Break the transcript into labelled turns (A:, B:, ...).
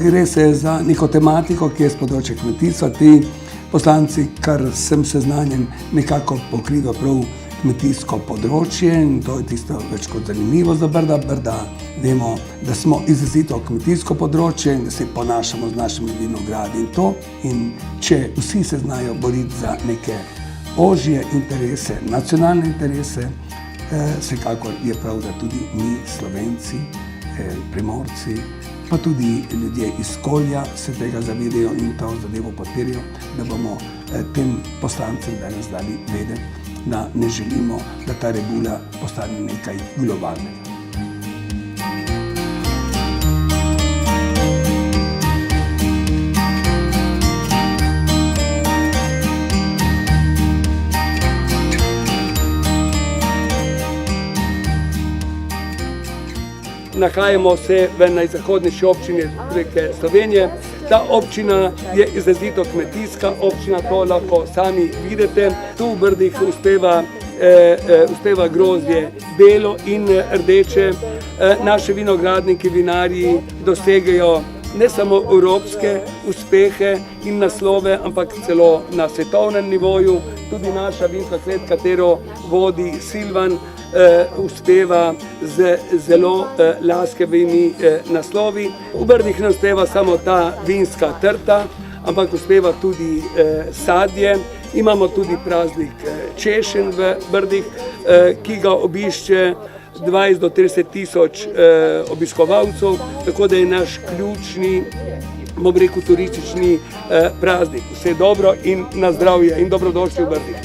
A: gre se za neko tematiko, ki je z področja kmetijstva. Ti poslanci, kar sem seznanjen, nekako pokriva prav kmetijsko področje in to je tisto več kot zanimivo za Brda. Brda vemo, da smo izrazito kmetijsko področje in da se ponašamo z našimi vinogradi in to. In če vsi se znajo boriti za neke ožje interese, nacionalne interese, vsekakor je prav, da tudi mi, Slovenci, Primorci, pa tudi ljudje iz Kolja se tega zavedajo in to zadevo podpirajo, da bomo tem poslancem danes dali vedeti, da ne želimo, da ta rebula postane nekaj globalnega. Nahajamo se v najzahodnejši občini Republike Slovenije. Ta občina je izrazito kmetijska občina, to lahko sami vidite. Tu v Brdih uspeva grozdje belo in rdeče. Naši vinogradniki, vinarji dosegajo ne samo evropske uspehe in naslove, ampak celo na svetovnem nivoju. Tudi naša vinska klet, katero vodi Silvan, uspeva z zelo laskavimi naslovi. V Brdih ne uspeva samo ta vinska trta, ampak uspeva tudi sadje. Imamo tudi praznik češenj v Brdih, ki ga obišče 20 do 30 tisoč obiskovalcev, tako da je naš ključni, bom rekel, turistični praznik. Vse dobro in na zdravje in dobrodošli v Brdih.